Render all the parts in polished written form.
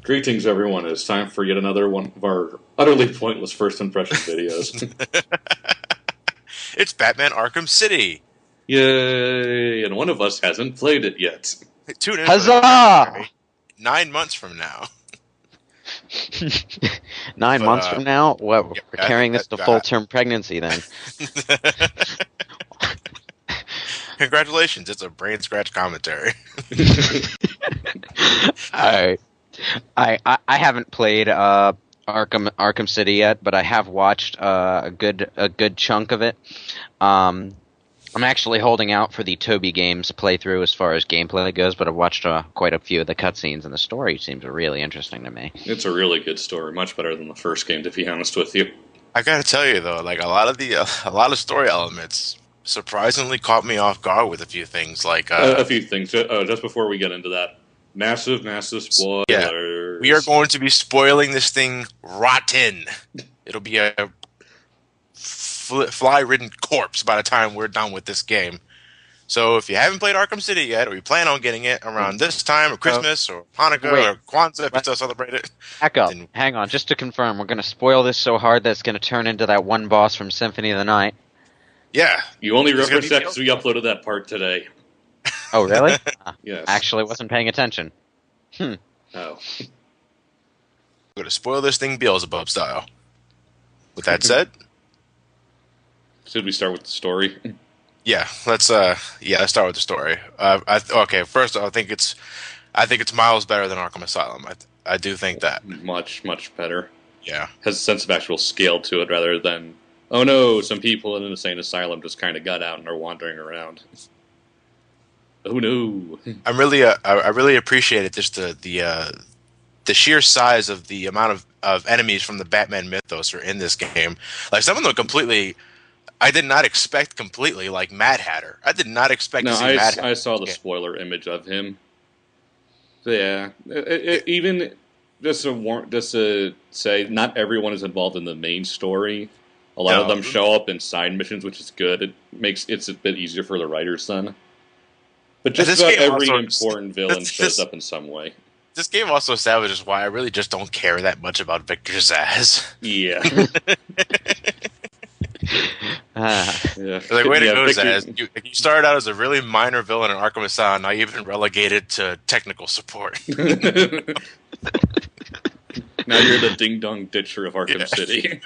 Greetings, everyone. It's time for yet another one of our utterly pointless first impression videos. It's Batman Arkham City. Yay! And one of us hasn't played it yet. Tune in for the Huzzah! journey 9 months from now. 9 months from now? What? yeah, We're carrying this to full-term pregnancy then. Congratulations, it's a brain scratch commentary. Alright. I haven't played Arkham City yet, but I have watched a good chunk of it. I'm actually holding out for the Toby Games playthrough as far as gameplay goes, but I've watched quite a few of the cutscenes, and the story seems really interesting to me. It's a really good story, much better than the first game, to be honest with you. I gotta tell you though, like a lot of story elements surprisingly caught me off guard with a few things. Like a few things. Just before we get into that, massive spoilers. Yeah, we are going to be spoiling this thing rotten. It'll be a fly-ridden corpse by the time we're done with this game. So if you haven't played Arkham City yet, or you plan on getting it around this time, or Christmas, or Hanukkah, or Kwanzaa, if you still celebrate it. Back up. Hang on, just to confirm, we're going to spoil this so hard that it's going to turn into that one boss from Symphony of the Night. Yeah. You only referenced that because we uploaded that part today. Oh, really? Yes. Actually wasn't paying attention. Oh. We're going to spoil this thing Beelzebub style. With that said... Should we start with the story? Yeah, let's start with the story. Okay, first I think it's miles better than Arkham Asylum. I do think that much better. Yeah, has a sense of actual scale to it rather than oh no, some people in an insane asylum just kind of got out and are wandering around. Oh no! I really appreciated just the sheer size of the amount of enemies from the Batman mythos are in this game. Like some of them completely. I did not expect completely, like Mad Hatter. I did not expect to see Mad Hatter. I saw the spoiler image of him. So yeah, even just to say, not everyone is involved in the main story. A lot of them show up in side missions, which is good. It makes it's a bit easier for the writers then. But just about every important villain shows up in some way. This game also establishes why I really just don't care that much about Victor Zsasz. Yeah. Yeah. Like, way to go, Zsasz. You started out as a really minor villain in Arkham Asylum, now you've been relegated to technical support. Now you're the ding-dong ditcher of Arkham City.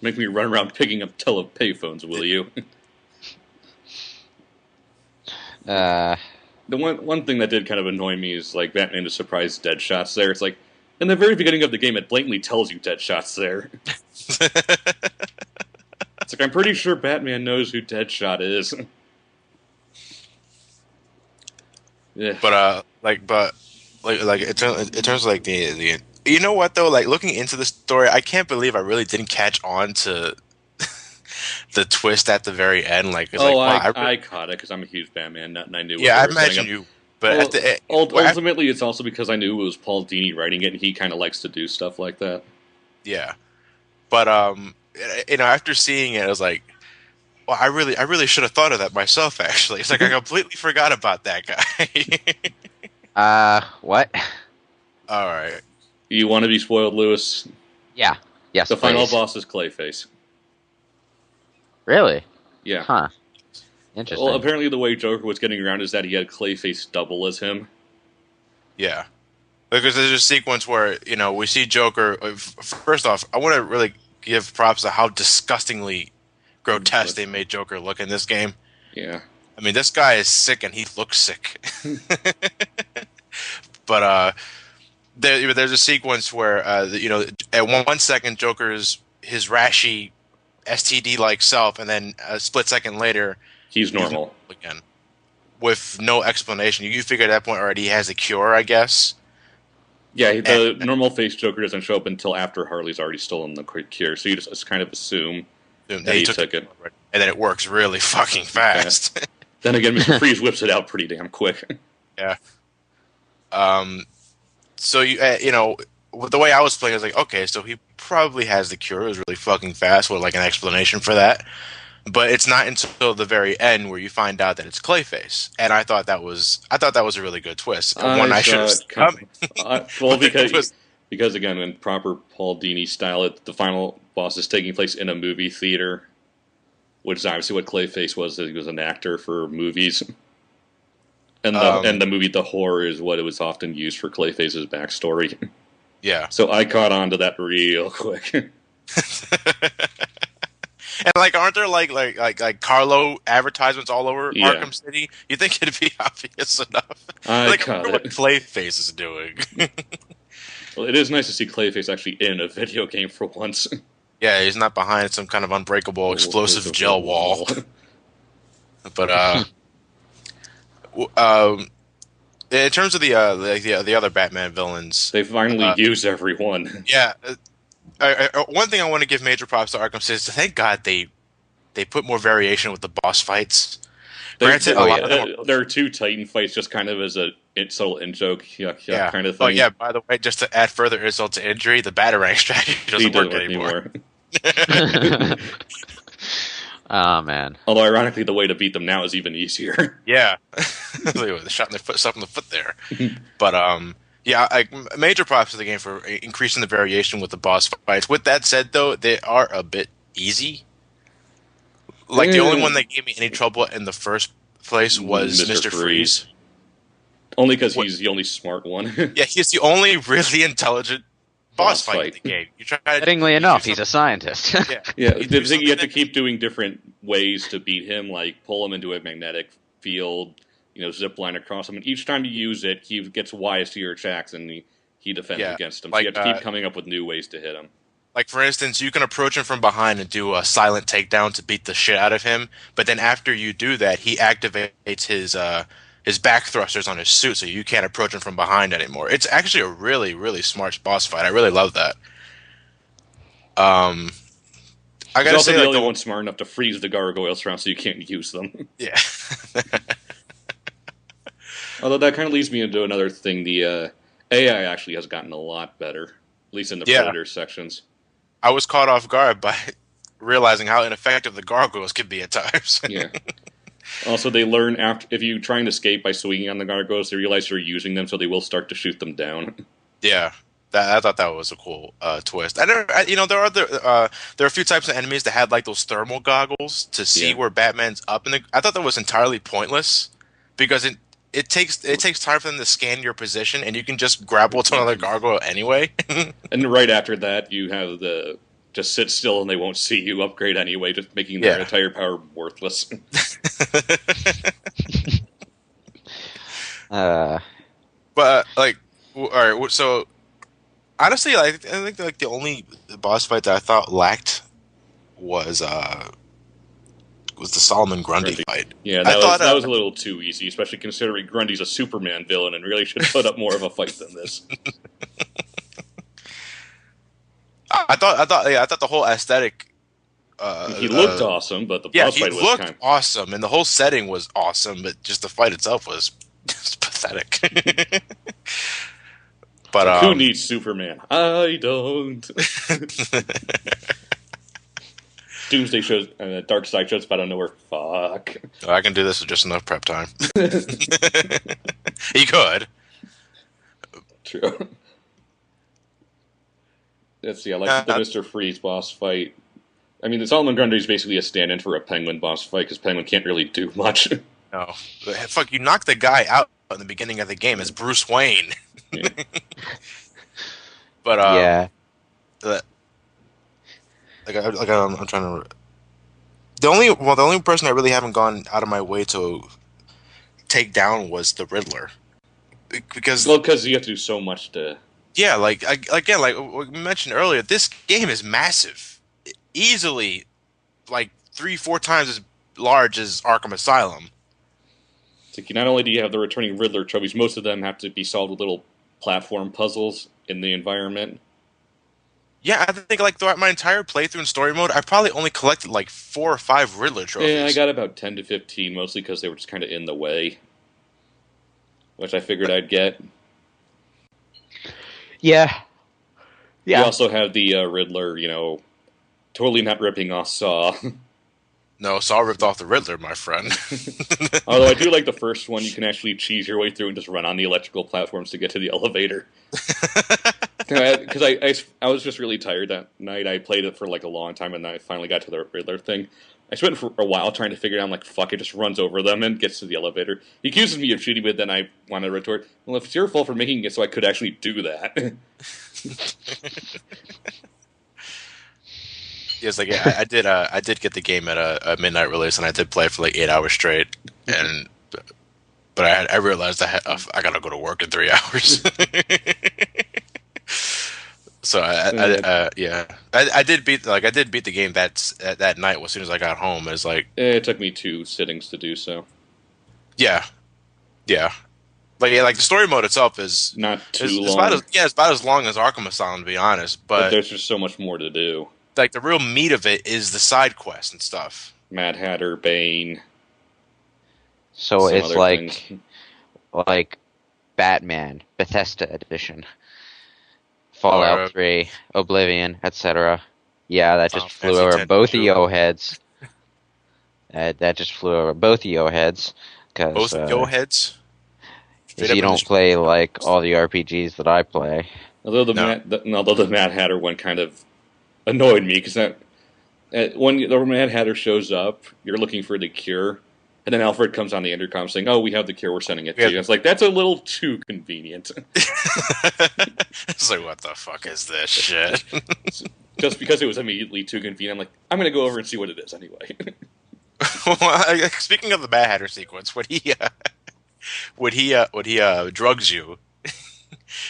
Make me run around picking up payphones, will you? The one thing that did kind of annoy me is, like, Batman to surprise Deadshot's there. It's like, in the very beginning of the game, it blatantly tells you Deadshot's there. It's like, I'm pretty sure Batman knows who Deadshot is. Yeah. But in terms of like the you know what though, like looking into the story, I can't believe I really didn't catch on to the twist at the very end. Like, it's I caught it because I'm a huge Batman nut and I knew. Yeah, I imagine you. But ultimately, it's also because I knew it was Paul Dini writing it, and he kind of likes to do stuff like that. Yeah, but after seeing it, I was like, well, I really should have thought of that myself. Actually, it's like I completely forgot about that guy. What? All right. You want to be spoiled, Lewis? Yeah. Yes. The final boss is Clayface. Really? Yeah. Huh. Interesting. Well, apparently the way Joker was getting around is that he had Clayface double as him. Yeah. Because there's a sequence where, we see Joker. First off, I want to really give props to how disgustingly grotesque they made Joker look in this game. Yeah. I mean, this guy is sick and he looks sick. But there's a sequence where, at 1 second, Joker's his rashy STD-like self, and then a split second later... He's normal again, with no explanation. You figure at that point already he has a cure, I guess. Yeah, the normal face Joker doesn't show up until after Harley's already stolen the cure, so you just kind of assume that he took it. And then it works really fucking fast. Okay. Then again, Mr. Freeze whips it out pretty damn quick. Yeah. So, the way I was playing, I was like, okay, so he probably has the cure. It was really fucking fast with, like, an explanation for that. but it's not until the very end where you find out that it's Clayface, and I thought that was a really good twist. One I should have seen coming. Well, because again, in proper Paul Dini style, the final boss is taking place in a movie theater, which is obviously what Clayface was. He was an actor for movies, and the movie The Horror is what it was often used for Clayface's backstory. Yeah. So I caught on to that real quick. And like, aren't there like Carlo advertisements all over Arkham City? You think it'd be obvious enough? I wonder what Clayface is doing. Well, it is nice to see Clayface actually in a video game for once. Yeah, he's not behind some kind of unbreakable explosive gel wall. But in terms of the other Batman villains, they finally use everyone. Yeah. One thing I want to give major props to Arkham City is thank God they put more variation with the boss fights. Granted, there are 2 Titan fights just kind of as a subtle in-joke kind of thing. Oh yeah, by the way, just to add further insult to injury, the Batarang strategy doesn't work anymore. Oh man! Although ironically, the way to beat them now is even easier. Yeah, they shot themselves in the foot there. But yeah, major props to the game for increasing the variation with the boss fights. With that said, though, they are a bit easy. Like, the only one that gave me any trouble in the first place was Mr. Freeze. Only because he's the only smart one. Yeah, he's the only really intelligent boss fight in the game. Fittingly enough, he's a scientist. Yeah. The thing, you have to keep doing different ways to beat him, like pull him into a magnetic field, zip line across him. And each time you use it, he gets wise to your attacks, and he defends against them. So you have to keep coming up with new ways to hit him. Like, for instance, you can approach him from behind and do a silent takedown to beat the shit out of him. But then after you do that, he activates his back thrusters on his suit, so you can't approach him from behind anymore. It's actually a really, really smart boss fight. I really love that. I gotta say, the only one smart enough to freeze the gargoyles around so you can't use them. Yeah. Although that kind of leads me into another thing. The AI actually has gotten a lot better, at least in the Predator sections. I was caught off guard by realizing how ineffective the gargoyles could be at times. Yeah. Also, they learn if you try and escape by swinging on the gargoyles, they realize you're using them, so they will start to shoot them down. Yeah, I thought that was a cool twist. There are a few types of enemies that had like those thermal goggles to see where Batman's up in the. I thought that was entirely pointless because it takes time for them to scan your position, and you can just grapple to another gargoyle anyway. And right after that, you have the just sit still and they won't see you upgrade anyway, just making their entire power worthless. But like, all right. So honestly, I think like the only boss fight that I thought lacked was the Solomon Grundy fight. Yeah, that was a little too easy, especially considering Grundy's a Superman villain and really should put up more of a fight than this. I thought the whole aesthetic. He looked awesome, but the boss fight was looked awesome, and the whole setting was awesome, but just the fight itself was just pathetic. But who needs Superman? I don't. Doomsday shows, Dark Side shows, but I don't know where. Fuck. I can do this with just enough prep time. He could. True. Let's see. I like the Mr. Freeze boss fight. I mean, the Solomon Grundy is basically a stand-in for a Penguin boss fight because Penguin can't really do much. No, fuck! You knock the guy out in the beginning of the game as Bruce Wayne. Yeah. But I'm trying to. The only person I really haven't gone out of my way to take down was the Riddler, because you have to do so much to. Yeah, like we mentioned earlier, this game is massive, easily, like 3-4 times as large as Arkham Asylum. It's like not only do you have the returning Riddler trophies, most of them have to be solved with little platform puzzles in the environment. Yeah, I think like throughout my entire playthrough in story mode, I probably only collected like 4 or 5 Riddler trophies. Yeah, I got about 10 to 15, mostly because they were just kind of in the way, which I figured I'd get. Yeah. You also have the Riddler, totally not ripping off Saw. No, Saw ripped off the Riddler, my friend. Although I do like the first one, you can actually cheese your way through and just run on the electrical platforms to get to the elevator. Because I was just really tired that night. I played it for like a long time, and then I finally got to the Riddler thing. I spent for a while trying to figure it out. I'm like, fuck, it just runs over them and gets to the elevator. He accuses me of cheating, but then I want to retort, well, if it's your fault for making it so I could actually do that. Yes, like I did. I did get the game at a midnight release, and I did play it for like 8 hours straight. But I realized I gotta go to work in 3 hours. So I did beat the game that night as soon as I got home. It's like it took me 2 sittings to do so. Yeah. But yeah, like the story mode itself is not too long. It's about as long as Arkham Asylum, to be honest. But there's just so much more to do. Like the real meat of it is the side quests and stuff. Mad Hatter, Bane. So it's like Batman, Bethesda edition, Fallout 3, Oblivion, etc. Yeah, that just flew over both of yo heads. That just flew over both of yo heads. Both of yo heads? Because you don't play like all the RPGs that I play. Although the Mad Hatter one kind of annoyed me, because when the Mad Hatter shows up, you're looking for the cure, and then Alfred comes on the intercom saying, "Oh, we have the cure, we're sending it to you." It's like, that's a little too convenient. It's like, what the fuck is this shit? Just because it was immediately too convenient, I'm like, I'm going to go over and see what it is anyway. Speaking of the Mad Hatter sequence, when he drugs you,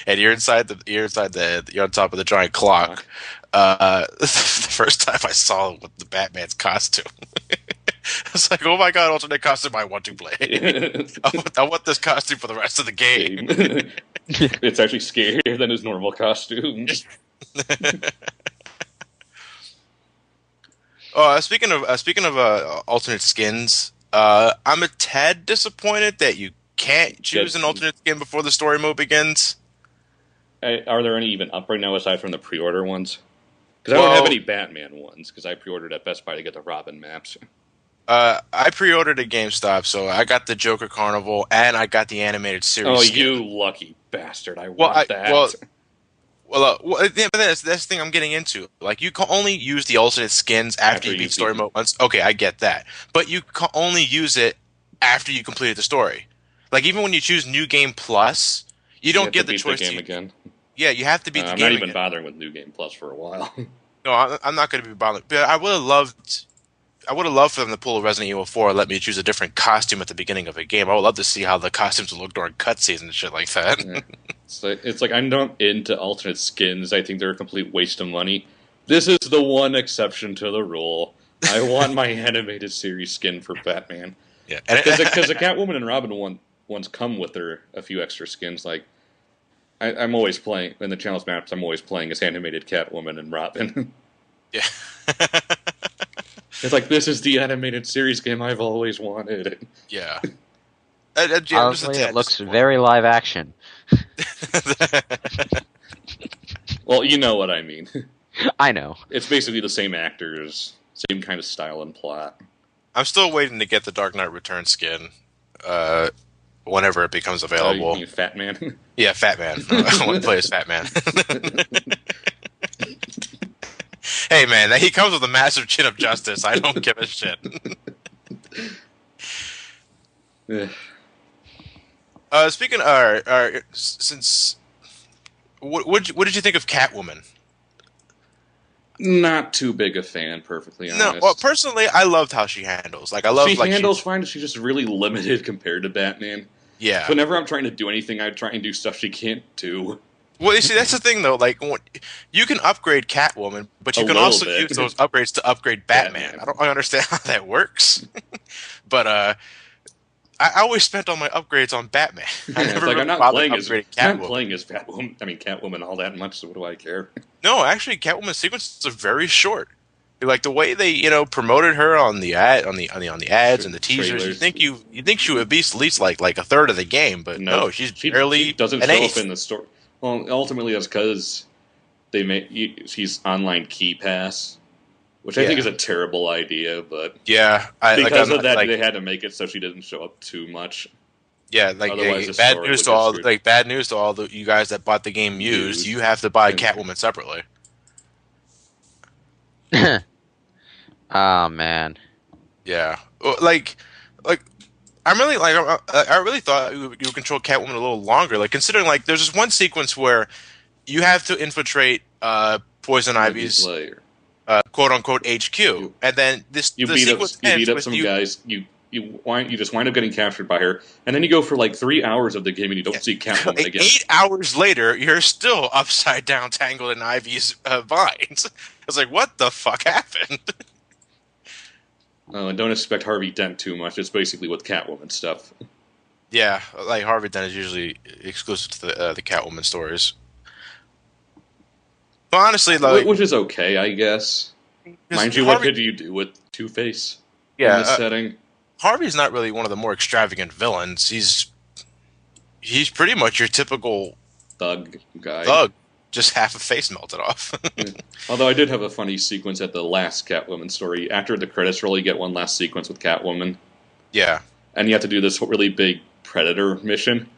and you're on top of the giant clock. The first time I saw the Batman's costume, I was like, "Oh my god, alternate costume! I want to play. I want this costume for the rest of the game." It's actually scarier than his normal costume. Speaking of alternate skins, I'm a tad disappointed that you can't choose an alternate skin before the story mode begins. Are there any even up right now aside from the pre-order ones? Because I don't have any Batman ones, because I pre-ordered at Best Buy to get the Robin maps. I pre-ordered at GameStop, so I got the Joker Carnival, and I got the animated series skin. You lucky bastard. I want that. But that's the thing I'm getting into. Like, you can only use the alternate skins after you beat story mode once. Okay, I get that. But you can only use it after you completed the story. Like, even when you choose New Game Plus, you don't get the choice. The game again. Yeah, you have to beat the game again. I'm not even bothering with New Game Plus for a while. No, I'm not going to be bothered. But I would have loved for them to pull a Resident Evil 4 and let me choose a different costume at the beginning of a game. I would love to see how the costumes would look during cutscenes and shit like that. Yeah. It's like I'm not into alternate skins. I think they're a complete waste of money. This is the one exception to the rule. I want my animated series skin for Batman. Yeah, because the Catwoman and Robin ones come with a few extra skins. Like I'm always playing in the channel's maps. I'm always playing as animated Catwoman and Robin. Yeah. It's like, this is the animated series game I've always wanted. Yeah. Honestly, it looks very live action. Well, you know what I mean. I know. It's basically the same actors, same kind of style and plot. I'm still waiting to get the Dark Knight Returns skin whenever it becomes available. You mean Fat Man? Yeah, Fat Man. I want to play as Fat Man. Hey, man, he comes with a massive chin of justice. I don't give a shit. Speaking of, since what did you think of Catwoman? Not too big a fan, perfectly honest. No, well, personally, I loved how she handles. Like, I love. She handles fine. She's just really limited compared to Batman. Yeah. So whenever I'm trying to do anything, I try and do stuff she can't do. Well, you see, that's the thing, though. Like, you can upgrade Catwoman, but you can also use those upgrades to upgrade Batman. I don't understand how that works. But I always spent all my upgrades on Batman. I never really I'm not playing as Catwoman. I mean, Catwoman all that much. So what do I care? No, actually, Catwoman's sequences are very short. Like the way they, promoted her on the ads and the teasers. You think she would be at least like a third of the game, but no, she doesn't show up in the story. Well, ultimately, that's because she's online key pass, which I think is a terrible idea. But yeah, because of that, they had to make it so she didn't show up too much. Yeah, otherwise the bad news to all bad news to all the you guys that bought the game used. You have to buy Catwoman separately. Oh man. Yeah, I really thought you would control Catwoman a little longer. Like considering there's this one sequence where you have to infiltrate Poison Ivy's quote unquote HQ, and then you beat up some guys. You just wind up getting captured by her, and then you go for 3 hours of the game and you don't see Catwoman again. 8 hours later, you're still upside down, tangled in Ivy's vines. I was like, what the fuck happened? Oh, and don't expect Harvey Dent too much. It's basically with Catwoman stuff. Yeah, Harvey Dent is usually exclusive to the Catwoman stories. But honestly, which is okay, I guess. Mind you, what could you do with Two-Face in this setting? Harvey's not really one of the more extravagant villains. He's pretty much your typical thug guy. Just half a face melted off. Although I did have a funny sequence at the last Catwoman story. After the credits roll, you get one last sequence with Catwoman. Yeah. And you have to do this really big Predator mission.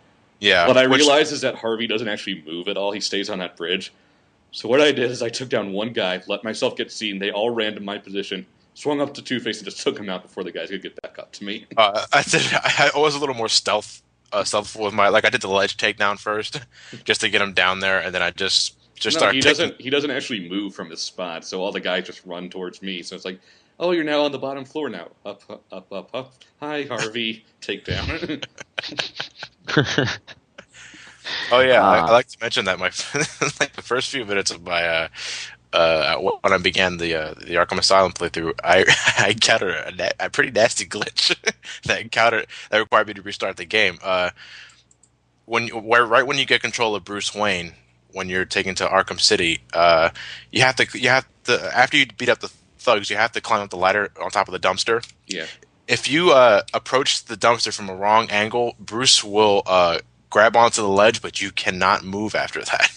Yeah. What I realized is that Harvey doesn't actually move at all. He stays on that bridge. So what I did is I took down one guy, let myself get seen. They all ran to my position. Swung up to Two-Face and just took him out before the guys could get back up to me. I was a little more stealthful with my I did the ledge takedown first, just to get him down there, and then I just start. He doesn't actually move from his spot, so all the guys just run towards me. So it's like, oh, you're now on the bottom floor now. Up, up, up, up. Hi, Harvey. Takedown. Oh yeah, I like to mention that the first few minutes of my when I began the Arkham Asylum playthrough, I encountered a pretty nasty glitch that required me to restart the game. Right when you get control of Bruce Wayne, when you're taken to Arkham City, you have to after you beat up the thugs, you have to climb up the ladder on top of the dumpster. Yeah. If you approach the dumpster from a wrong angle, Bruce will grab onto the ledge, but you cannot move after that.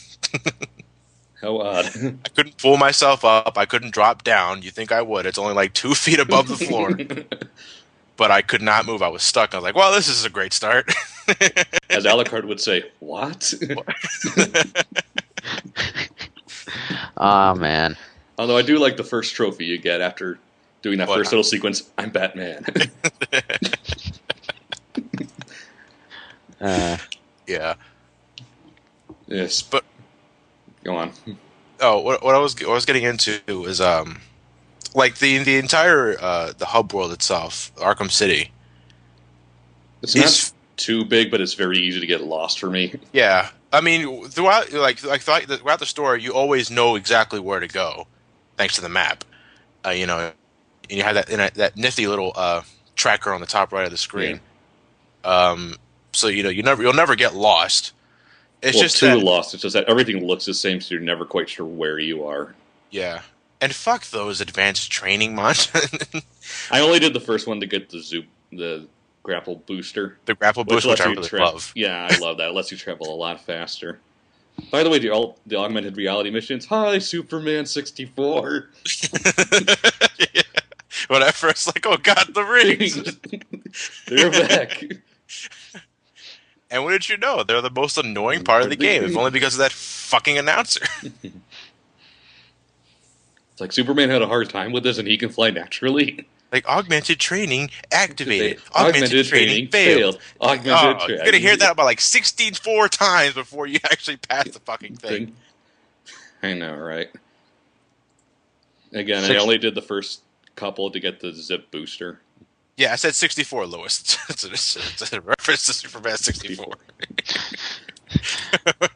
How odd. I couldn't pull myself up. I couldn't drop down. You think I would. It's only 2 feet above the floor. But I could not move. I was stuck. I was like, well, this is a great start. As Alucard would say, what? Oh, man. Although I do like the first trophy you get after doing that first little sequence. I'm Batman. Yeah. Yes. But go on. Oh, what I was getting into is the entire the hub world itself, Arkham City. It's not too big, but it's very easy to get lost for me. Yeah, I mean throughout throughout the story, you always know exactly where to go, thanks to the map. And you have that nifty little tracker on the top right of the screen. Yeah. So you'll never get lost. It's just lost. It's just that everything looks the same, so you're never quite sure where you are. Yeah, and fuck those advanced training modules. I only did the first one to get the grapple booster. The grapple booster, which I really love. Yeah, I love that. It lets you travel a lot faster. By the way, the augmented reality missions. Hi, Superman 64. Yeah. When I first oh god, the rings. They're back. And what did you know? They're the most annoying part of the game, if only because of that fucking announcer. It's like Superman had a hard time with this, and he can fly naturally. Augmented training activated. Augmented training failed. You're going to hear that about 64 times before you actually pass the fucking thing. I know, right? Again, I only did the first couple to get the zip booster. Yeah, I said 64, Lewis. It's a reference to Superman 64.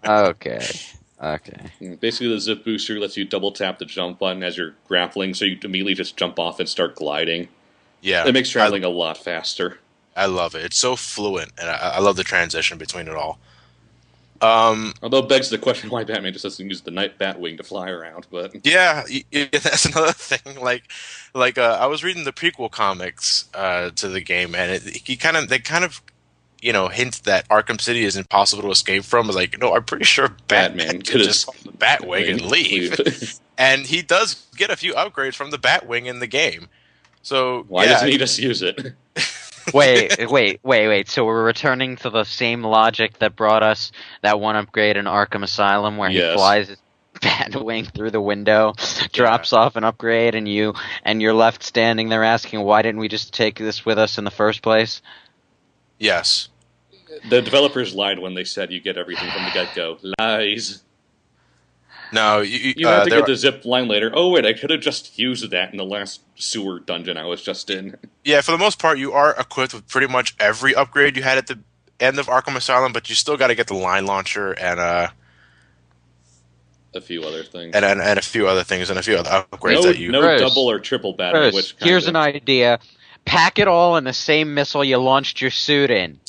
Okay. Basically, the zip booster lets you double tap the jump button as you're grappling, so you immediately just jump off and start gliding. Yeah. It makes traveling a lot faster. I love it. It's so fluent, and I love the transition between it all. Although it begs the question why Batman just doesn't use the night Batwing to fly around, but yeah, that's another thing. I was reading the prequel comics to the game, and they kind of hint that Arkham City is impossible to escape from. Is like, no, I'm pretty sure Batman could just hold the Batwing and leave. And he does get a few upgrades from the Batwing in the game. So why doesn't he just use it? Wait. So we're returning to the same logic that brought us that one upgrade in Arkham Asylum where he flies his Batwing through the window, drops off an upgrade, and you're left standing there asking, why didn't we just take this with us in the first place? Yes. The developers lied when they said you get everything from the get-go. Lies. No, you have to get the zip line later. Oh wait, I could have just used that in the last sewer dungeon I was just in. Yeah, for the most part, you are equipped with pretty much every upgrade you had at the end of Arkham Asylum, but you still got to get the line launcher and a few other things, and a few other things, and a few other upgrades that you. No double or triple battery. Here's an idea: pack it all in the same missile you launched your suit in.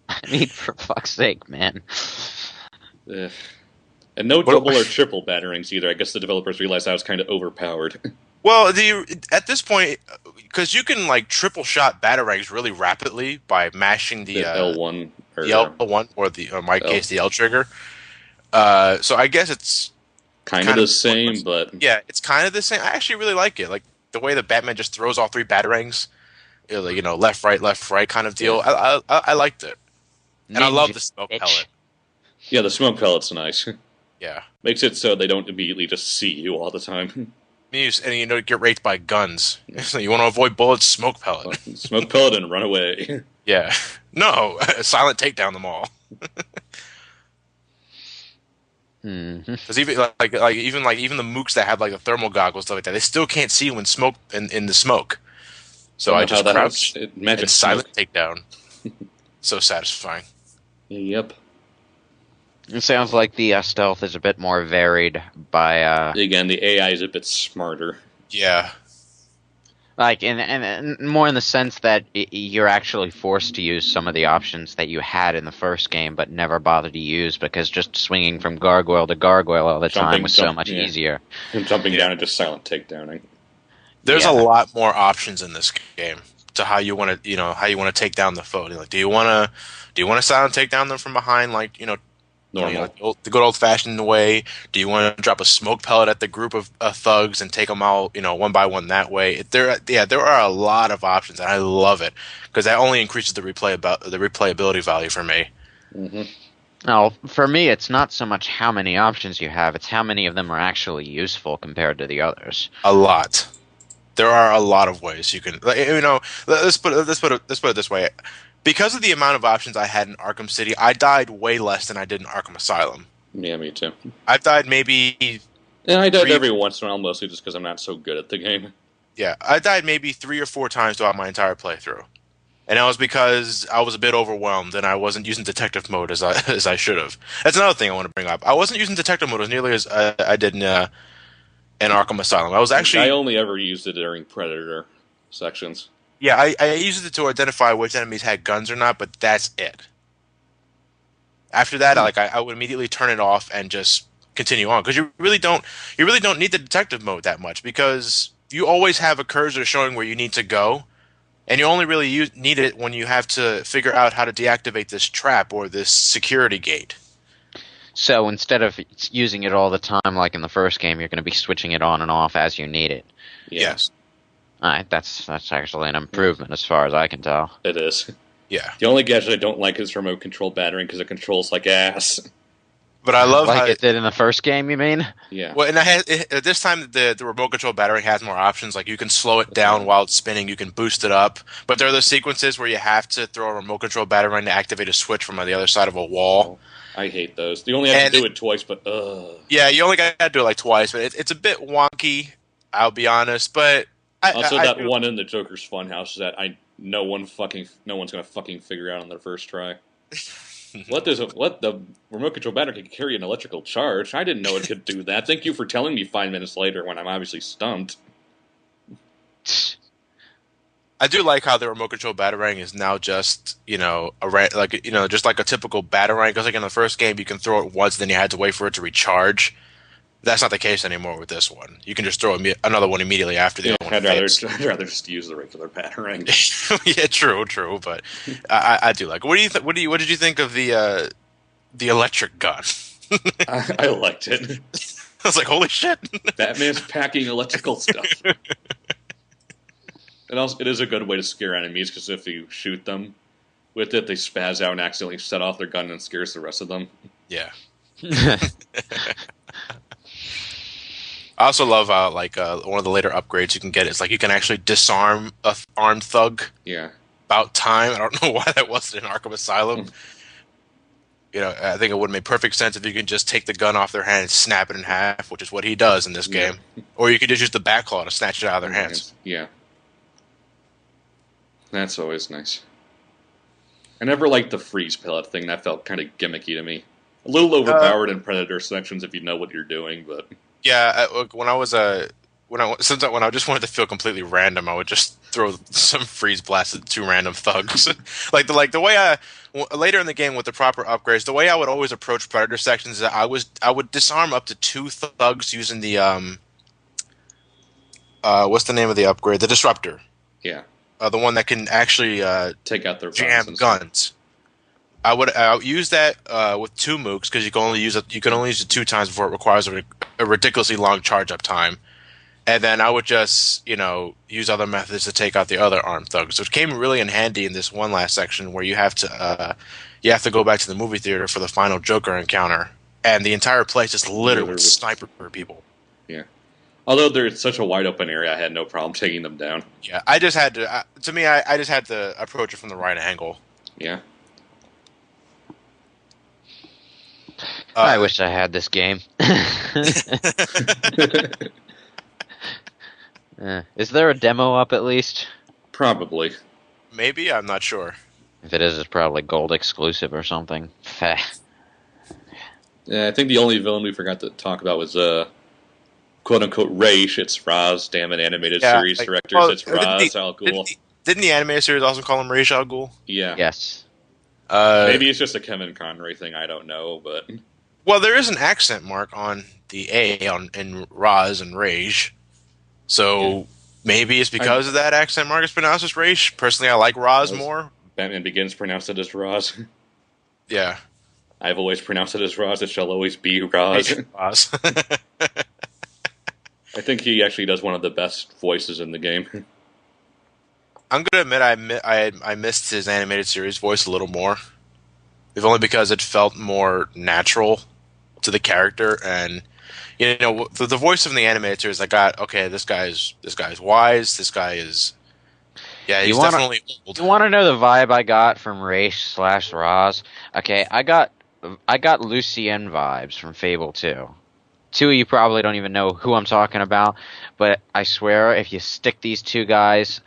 I mean, for fuck's sake, man. And no double or triple batterings either. I guess the developers realized I was kind of overpowered. Well, at this point, because you can triple shot batarangs really rapidly by mashing the L1 or L1 or in my case the L trigger. So I guess it's kind of the same, but yeah, it's kind of the same. I actually really like it, like the way the Batman just throws all three batarangs, left, right kind of deal. Yeah. I liked it, and I love the smoke pellet. Yeah, the smoke pellet's nice. Yeah. Makes it so they don't immediately just see you all the time. And get raped by guns. So you want to avoid bullets, smoke pellet. Smoke pellet and run away. Yeah. No, silent takedown them all. Because even even the mooks that have the thermal goggles stuff like that, they still can't see when smoke in the smoke. So I just crouch and silent takedown. So satisfying. Yep. It sounds like the stealth is a bit more varied by... Again, the AI is a bit smarter. Yeah. And more in the sense that you're actually forced to use some of the options that you had in the first game, but never bothered to use because just swinging from gargoyle to gargoyle all the time was so much easier. And jumping down and just silent takedowning. There's a lot more options in this game to how you want to take down the foe. Do you want to silent take down them from behind, normal, the good old-fashioned way? Do you want to drop a smoke pellet at the group of thugs and take them all, one by one that way? There are a lot of options, and I love it because that only increases the replayability value for me. Mm-hmm. Now, for me, it's not so much how many options you have; it's how many of them are actually useful compared to the others. A lot. There are a lot of ways you can. Let's put it this way. Because of the amount of options I had in Arkham City, I died way less than I did in Arkham Asylum. Yeah, me too. I've died maybe... Yeah, I died every once in a while, mostly just because I'm not so good at the game. Yeah, I died maybe 3 or 4 times throughout my entire playthrough. And that was because I was a bit overwhelmed and I wasn't using detective mode as I should have. That's another thing I want to bring up. I wasn't using detective mode as nearly as I did in Arkham Asylum. I only ever used it during Predator sections. Yeah, I used it to identify which enemies had guns or not, but that's it. After that, I would immediately turn it off and just continue on because you really don't need the detective mode that much because you always have a cursor showing where you need to go, and you only really need it when you have to figure out how to deactivate this trap or this security gate. So instead of using it all the time like in the first game, you're going to be switching it on and off as you need it. Yeah. Yes. Alright, that's actually an improvement as far as I can tell. It is. Yeah. The only gadget I don't like is remote control battering because it controls like ass. But I love how it did in the first game, you mean? Yeah. Well, and this time the remote control battering has more options. Like you can slow it down while it's spinning, you can boost it up. But there are those sequences where you have to throw a remote control battering to activate a switch from the other side of a wall. I hate those. You only have to do it twice, but yeah, you only got to do it twice, but it's a bit wonky. I'll be honest, but. That one in the Joker's Funhouse that no one's gonna fucking figure out on their first try. What the remote control battery can carry an electrical charge? I didn't know it could do that. Thank you for telling me 5 minutes later when I'm obviously stumped. I do like how the remote control batarang is now just just like a typical batarang. Because in the first game you can throw it once, then you had to wait for it to recharge. That's not the case anymore with this one. You can just throw another one immediately after the other one. I'd rather just use the regular battering. Yeah, true. But I do like. What do you what did you think of the electric gun? I liked it. I was like, holy shit! Batman's packing electrical stuff. And also, it is a good way to scare enemies because if you shoot them with it, they spaz out and accidentally set off their gun and scares the rest of them. Yeah. I also love one of the later upgrades you can get is like you can actually disarm a armed thug. Yeah. About time. I don't know why that wasn't in Arkham Asylum. I think it would make perfect sense if you could just take the gun off their hand and snap it in half, which is what he does in this game. Or you could just use the back claw to snatch it out of their hands. Yeah. That's always nice. I never liked the freeze pellet thing. That felt kind of gimmicky to me. A little overpowered in Predator sections if you know what you're doing, but... Yeah, when I just wanted to feel completely random, I would just throw some freeze blasts at 2 random thugs. like the way later in the game with the proper upgrades, the way I would always approach Predator sections is that I would disarm up to 2 thugs using the what's the name of the upgrade? The Disruptor. Yeah. The one that can actually take out their jam guns. I would use that with 2 mooks because you can only use it 2 times before it requires a ridiculously long charge up time, and then I would just use other methods to take out the other armed thugs. So it came really in handy in this one last section where you have to go back to the movie theater for the final Joker encounter, and the entire place is littered with sniper people. Yeah. Although there's such a wide open area, I had no problem taking them down. Yeah, I just had to. I just had to approach it from the right angle. Yeah. I wish I had this game. Is there a demo up at least? Probably. Maybe, I'm not sure. If it is, it's probably gold exclusive or something. Yeah, I think the only villain we forgot to talk about was quote-unquote Raish. It's Ra's, damn it, animated series directors. It's Ra's al Ghul. Didn't the animated series also call him Raish al Ghul? Yeah. Yes. Maybe it's just a Kevin Conroy thing, I don't know, but... Well, there is an accent mark on the A in Raz and Rage. So maybe it's because of that accent mark it's pronounced as Rage. Personally, I like Raz more. Batman Begins pronounced it as Raz. Yeah. I've always pronounced it as Raz. It shall always be Raz. Raz. I think he actually does one of the best voices in the game. I'm going to admit I missed his animated series voice a little more. If only because it felt more natural to the character, and the voice of the animated series, I got, okay, this guy's wise, this guy is, he's definitely old. You want to know the vibe I got from Raish/Raz? Okay, I got Lucien vibes from Fable 2. 2 of you probably don't even know who I'm talking about, but I swear if you stick these 2 guys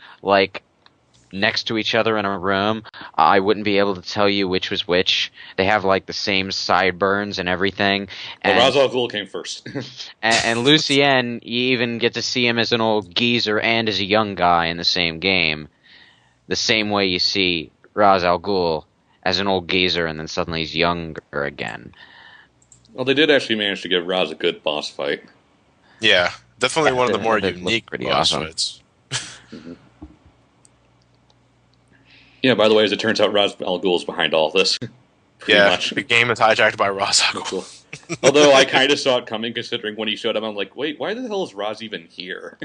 next to each other in a room, I wouldn't be able to tell you which was which. They have the same sideburns and everything. And Ra's al Ghul came first. and Lucien, you even get to see him as an old geezer and as a young guy in the same game. The same way you see Ra's al Ghul as an old geezer and then suddenly he's younger again. Well, they did actually manage to give Ra's a good boss fight. Yeah, definitely one of the more unique boss fights. Mm-hmm. Yeah, by the way, as it turns out, Ra's al Ghul is behind all this. Much. The game is hijacked by Ra's al Ghul. Although I kind of saw it coming, considering when he showed up, I'm like, wait, why the hell is Ra's even here?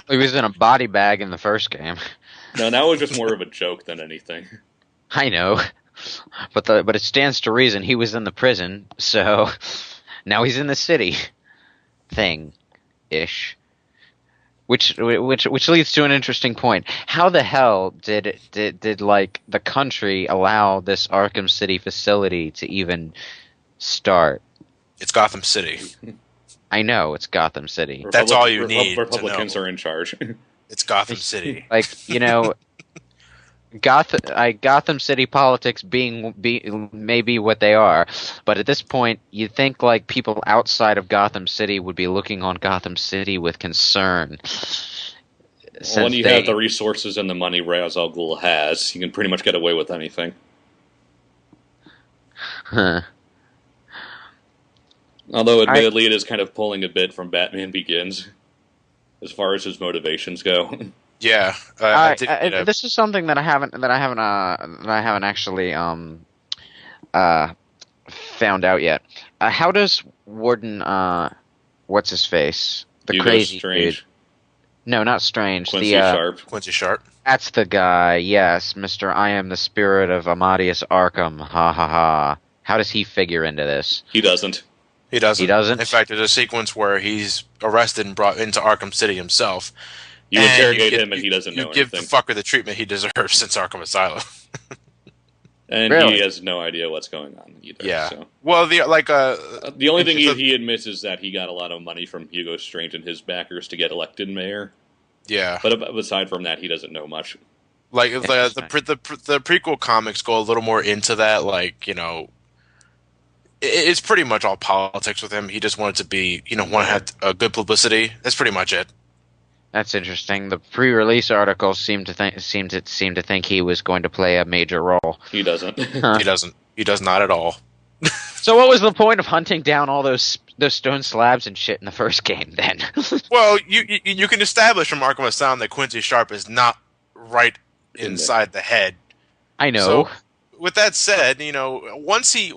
He was in a body bag in the first game. No, that was just more of a joke than anything. I know, but it stands to reason he was in the prison, so now he's in the city. Thing-ish. Which leads to an interesting point. How the hell did the country allow this Arkham City facility to even start? It's Gotham City. I know it's Gotham City. That's all you need. Republicans are in charge. It's Gotham City. Gotham City politics may be what they are, but at this point, you'd think people outside of Gotham City would be looking on Gotham City with concern. Well, when you have the resources and the money Ra's al Ghul has, you can pretty much get away with anything. Huh. Although, admittedly, it is kind of pulling a bit from Batman Begins, as far as his motivations go. Yeah, this is something that I haven't actually found out yet. How does Warden what's his face, the Hugo crazy Strange. dude? No, not Strange. Quincy Sharp. Quincy Sharp. That's the guy. Yes, Mr. I am the spirit of Amadeus Arkham. Ha ha ha. How does he figure into this? He doesn't. He doesn't. He doesn't? In fact, there's a sequence where he's arrested and brought into Arkham City himself. You interrogate him and he doesn't know anything. You give the fucker the treatment he deserves since Arkham Asylum. And really? He has no idea what's going on either. Yeah. So. Well, the only thing he admits is that he got a lot of money from Hugo Strange and his backers to get elected mayor. Yeah. But aside from that, he doesn't know much. Like the prequel comics go a little more into that. Like, you know, it's pretty much all politics with him. He just wanted to be, want to have a good publicity. That's pretty much it. That's interesting. The pre-release articles seem to think he was going to play a major role. He doesn't. Huh. He doesn't. He does not at all. So what was the point of hunting down all those stone slabs and shit in the first game then? Well, you can establish from Arkham Asylum that Quincy Sharp is not right inside the head. I know. So, with that said, once he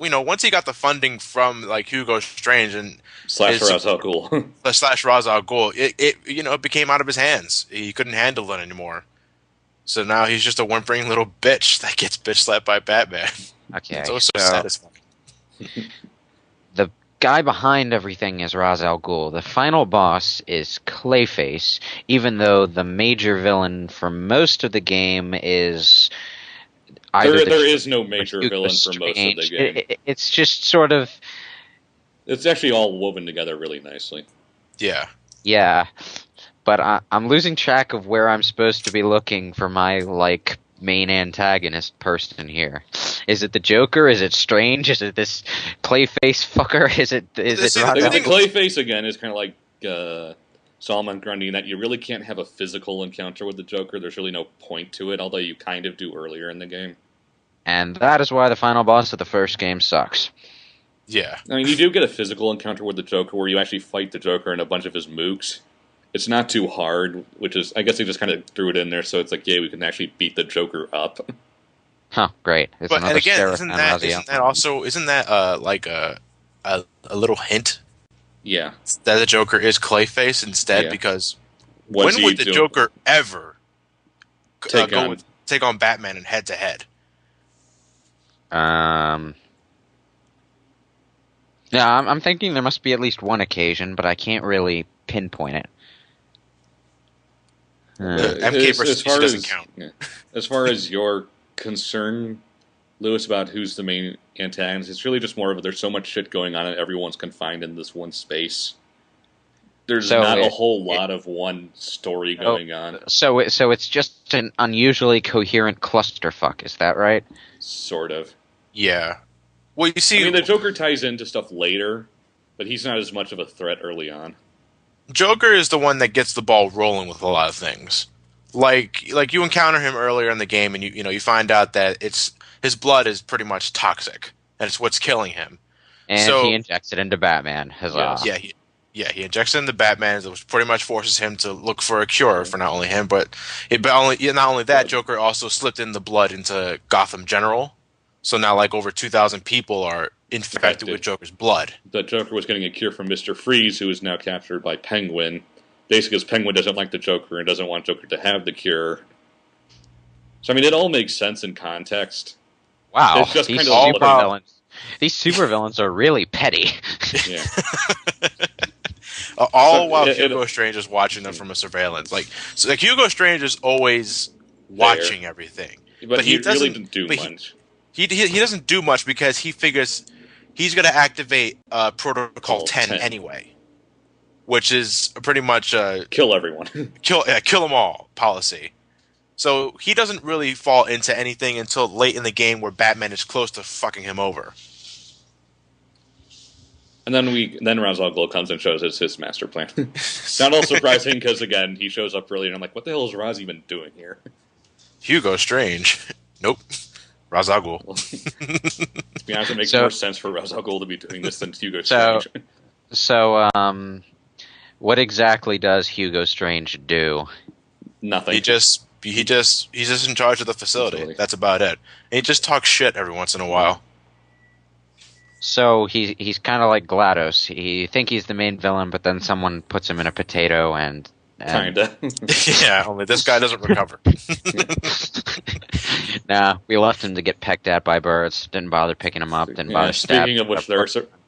got the funding from like Hugo Strange and slash Ra's al Ghul, it became out of his hands. He couldn't handle it anymore. So now he's just a whimpering little bitch that gets bitch slapped by Batman. Okay, it's so satisfying. The guy behind everything is Ra's al Ghul. The final boss is Clayface, even though the major villain for most of the game is either there is no major villain for most of the game. It's just sort of... It's actually all woven together really nicely. Yeah. Yeah, but I'm losing track of where I'm supposed to be looking for my, main antagonist person here. Is it the Joker? Is it Strange? Is it this Clayface fucker? Is it the Clayface, again, is kind of like Solomon Grundy in that you really can't have a physical encounter with the Joker. There's really no point to it, although you kind of do earlier in the game. And that is why the final boss of the first game sucks. Yeah. I mean, you do get a physical encounter with the Joker where you actually fight the Joker and a bunch of his mooks. It's not too hard, which is, I guess they just kind of threw it in there so it's like, yeah, we can actually beat the Joker up. Huh, great. Isn't that like a little hint? Yeah. That the Joker is Clayface instead, because when would the Joker ever take on Batman in head-to-head? Yeah, I'm thinking there must be at least one occasion, but I can't really pinpoint it. MK versus DC doesn't count. Yeah. As far as your concern, Lewis, about who's the main antagonist, it's really just more of there's so much shit going on and everyone's confined in this one space. There's not a whole lot of one story going on. So it's just an unusually coherent clusterfuck, is that right? Sort of. Yeah. Well, you see, I mean, the Joker ties into stuff later, but he's not as much of a threat early on. Joker is the one that gets the ball rolling with a lot of things. Like you encounter him earlier in the game, and you find out that his blood is pretty much toxic, and it's what's killing him. And he injects it into Batman. Huzzah. Yeah, he injects it into Batman, which pretty much forces him to look for a cure for not only him, not only that, Joker also slipped in the blood into Gotham General. So now, over 2,000 people are infected with Joker's blood. The Joker was getting a cure from Mr. Freeze, who is now captured by Penguin. Basically, because Penguin doesn't like the Joker and doesn't want Joker to have the cure. So, I mean, it all makes sense in context. Wow, it's just these supervillains are really petty. Yeah. While Hugo Strange is watching them from a surveillance. Hugo Strange is always watching everything. But he really doesn't do much. He doesn't do much because he figures he's going to activate Protocol 10 anyway, which is pretty much kill everyone, kill them all policy. So he doesn't really fall into anything until late in the game where Batman is close to fucking him over. And then Ra's al Ghul comes and shows us his master plan. Not all surprising because again he shows up early and I'm like, what the hell is Ra's even doing here? Hugo Strange. Nope. Ra's al Ghul. To be honest, it makes more sense for Ra's al Ghul to be doing this than Hugo Strange. So, what exactly does Hugo Strange do? Nothing. He's just in charge of the facility. That's about it. And he just talks shit every once in a while. So he's kind of like GLaDOS. You think he's the main villain, but then someone puts him in a potato and Kinda. Yeah, only this guy doesn't recover. Nah, we left him to get pecked at by birds. Didn't bother picking him up. Didn't bother stabbing.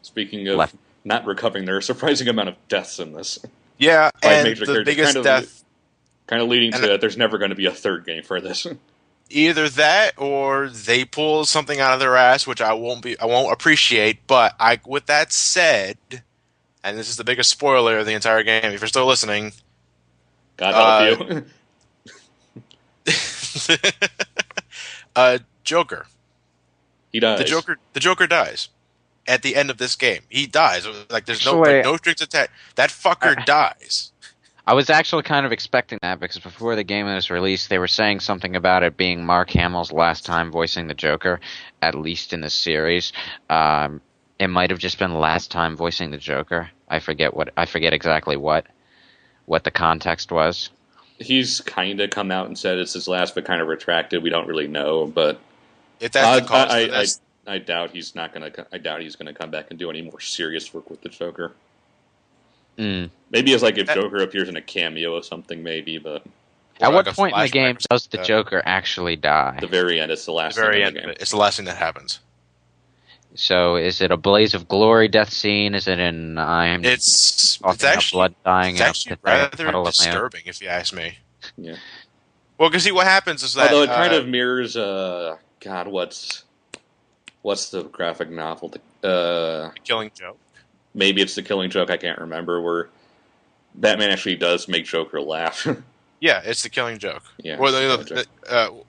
Speaking of not recovering, there are a surprising amount of deaths in this. Yeah, By and major the biggest death, kind of leading to that there's never going to be a third game for this. either that or they pull something out of their ass, which I won't appreciate. But with that said, and this is the biggest spoiler of the entire game, if you're still listening, God help you. Joker. He dies. The Joker dies at the end of this game. He dies. Like there's no strings attached. That fucker dies. I was actually kind of expecting that because before the game was released, they were saying something about it being Mark Hamill's last time voicing the Joker, at least in the series. It might have just been last time voicing the Joker. I forget exactly what the context was. He's kind of come out and said it's his last, but kind of retracted. We don't really know, but if that's the cause for this, I doubt he's not gonna. I doubt he's gonna come back and do any more serious work with the Joker. Maybe it's like if Joker appears in a cameo or something, maybe. But at what point in the game does the Joker actually die? The very end. It's the last. Thing in the game. It's the last thing that happens. So, is it a blaze of glory death scene? Is it an It's actually blood dying? It's actually rather disturbing, if you ask me. Yeah. Well, because see, what happens is that although it kind of mirrors, God, what's the graphic novel? Killing Joke. Maybe it's The Killing Joke. I can't remember. Where Batman actually does make Joker laugh. Yeah, it's The Killing Joke. Yeah.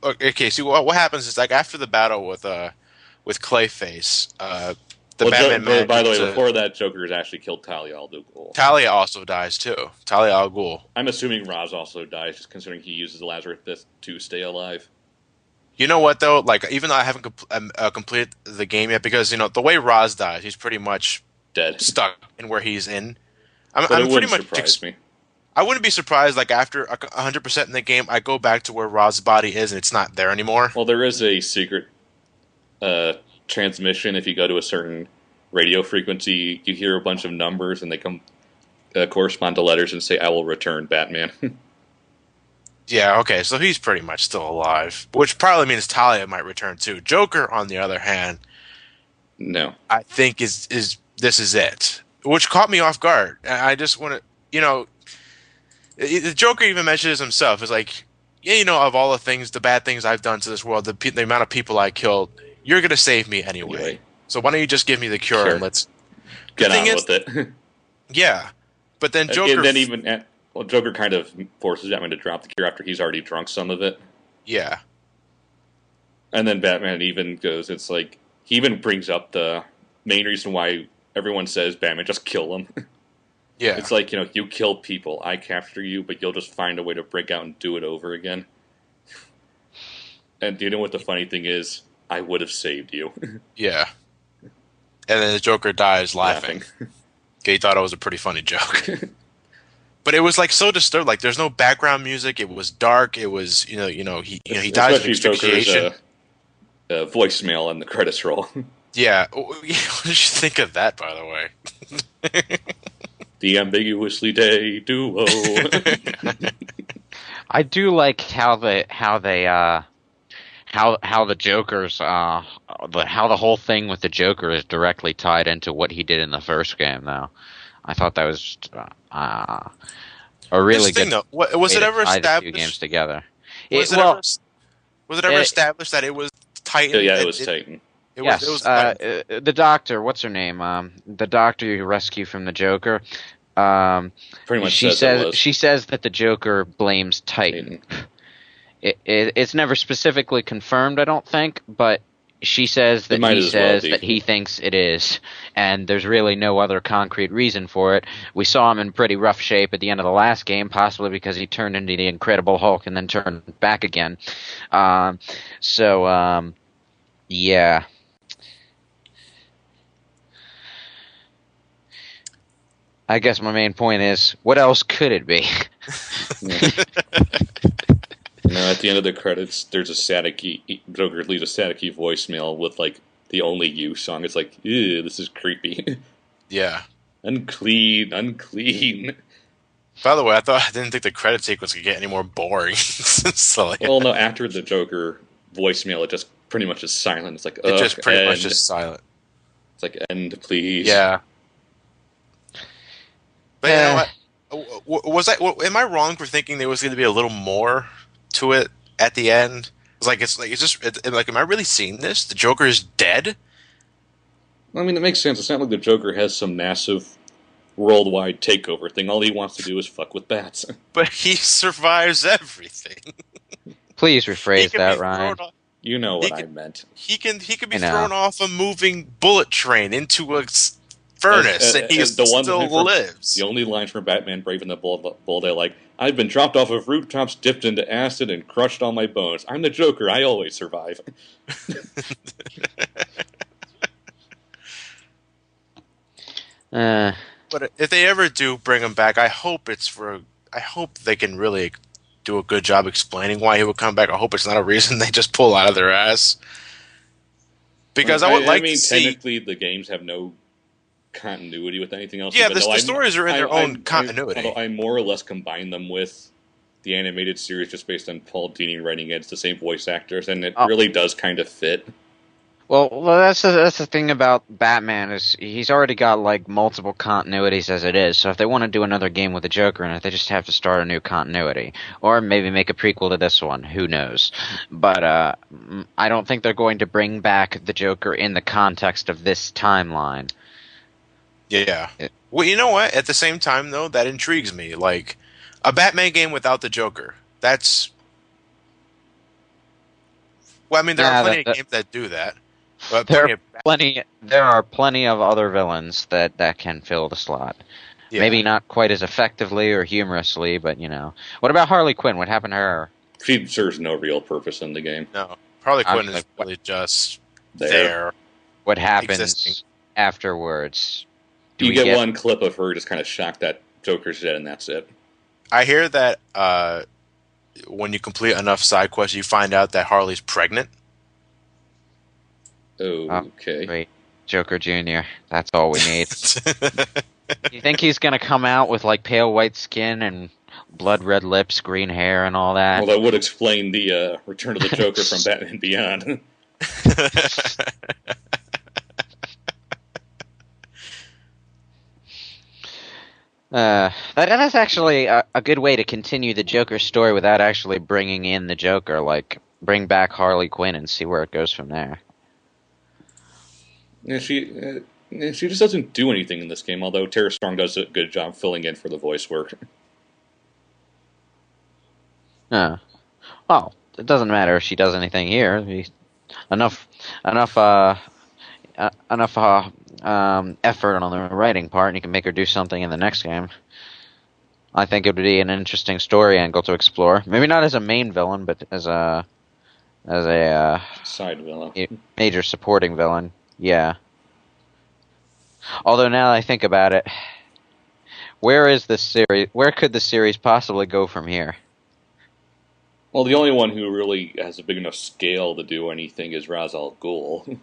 Okay. See, what happens is like after the battle with Clayface, Batman. By the way, before that, Joker has actually killed Talia al Ghul. Talia also dies too. Talia al Ghul. I'm assuming Ra's also dies, just considering he uses Lazarus Pit to stay alive. You know what though? Like, even though I haven't completed the game yet, because the way Ra's dies, he's pretty much dead, stuck in where he's in. I'm pretty much surprise me. I wouldn't be surprised. Like after 100% in the game, I go back to where Raz's body is, and it's not there anymore. Well, there is a secret transmission. If you go to a certain radio frequency, you hear a bunch of numbers, and they come correspond to letters and say, "I will return, Batman." Yeah. Okay. So he's pretty much still alive, which probably means Talia might return too. Joker, on the other hand, no, I think this is it, which caught me off guard. I just want to, the Joker even mentions himself. It's like, of all the things, the bad things I've done to this world, the amount of people I killed, you're gonna save me anyway. So why don't you just give me the cure and let's get on with it? Yeah, but then Joker. And then Joker kind of forces Batman to drop the cure after he's already drunk some of it. Yeah, and then Batman even goes. It's like he even brings up the main reason why everyone says Batman just kill him. Yeah. It's like, you kill people, I capture you, but you'll just find a way to break out and do it over again. And do you know what the funny thing is? I would have saved you. Yeah. And then the Joker dies laughing. Okay, he thought it was a pretty funny joke. But it was like so disturbed. Like there's no background music. It was dark. It was he dies of asphyxiation. Voicemail in the credits roll. Yeah. What did you think of that, by the way? The ambiguously day duo. I do like how the Joker's how the whole thing with the Joker is directly tied into what he did in the first game. Though I thought that was a really good thing. Though, was it ever established? The two games together. Was it ever established that it was Titan? Yeah, it was Titan. Yes, the doctor. What's her name? The doctor you rescue from the Joker. Pretty much. She says that the Joker blames Titan. It's never specifically confirmed, I don't think, but she says that that he thinks it is, and there's really no other concrete reason for it. We saw him in pretty rough shape at the end of the last game, possibly because he turned into the Incredible Hulk and then turned back again. I guess my main point is, what else could it be? Yeah. At the end of the credits, there's a Joker leaves a staticky voicemail with like the Only You song. It's like, ew, this is creepy. Yeah. Unclean, unclean. By the way, I didn't think the credit sequence could get any more boring. So, yeah. Well, no, after the Joker voicemail, it just pretty much is silent. It's like, It just pretty much end. just silent. It's like, end, please. Yeah. But you know what? Am I wrong for thinking there was going to be a little more to it at the end? Am I really seeing this? The Joker is dead? I mean, it makes sense. It's not like the Joker has some massive worldwide takeover thing. All he wants to do is fuck with bats. But he survives everything. Please rephrase that, Ryan. You know what I meant. He can be thrown off a moving bullet train into a furnace, and he still lives. The only lines from Batman Brave and the Bold are like, I've been dropped off of rooftops, dipped into acid, and crushed on my bones. I'm the Joker. I always survive. But if they ever do bring him back, I hope they can really do a good job explaining why he would come back. I hope it's not a reason they just pull out of their ass. Because I mean, to see... technically the games have no continuity with anything else. Yeah, the stories are in their own continuity. Although I more or less combine them with the animated series just based on Paul Dini writing it. It's the same voice actors, and it really does kind of fit. Well, that's the thing about Batman is he's already got like multiple continuities as it is. So if they want to do another game with the Joker in it, they just have to start a new continuity, or maybe make a prequel to this one. Who knows? But I don't think they're going to bring back the Joker in the context of this timeline. Yeah. Well, you know what? At the same time, though, that intrigues me. Like a Batman game without the Joker. That's. Well, I mean, there are plenty of games that do that. But there are plenty of other villains that can fill the slot. Yeah. Maybe not quite as effectively or humorously, but What about Harley Quinn? What happened to her? She serves no real purpose in the game. No, Harley Quinn is really just there. What happens afterwards? You get one clip of her just kind of shocked that Joker's dead, and that's it. I hear that when you complete enough side quests, you find out that Harley's pregnant. Okay. Great. Joker Jr. That's all we need. You think he's going to come out with like pale white skin and blood red lips, green hair, and all that? Well, that would explain the Return of the Joker from Batman Beyond. That's actually a good way to continue the Joker story without actually bringing in the Joker. Like, bring back Harley Quinn and see where it goes from there. Yeah, she just doesn't do anything in this game, although Tara Strong does a good job filling in for the voice work. Well, it doesn't matter if she does anything here. Enough effort on the writing part, and you can make her do something in the next game. I think it would be an interesting story angle to explore. Maybe not as a main villain, but as a side villain, major supporting villain. Yeah. Although now that I think about it, where could the series possibly go from here? Well, the only one who really has a big enough scale to do anything is Ra's al Ghul.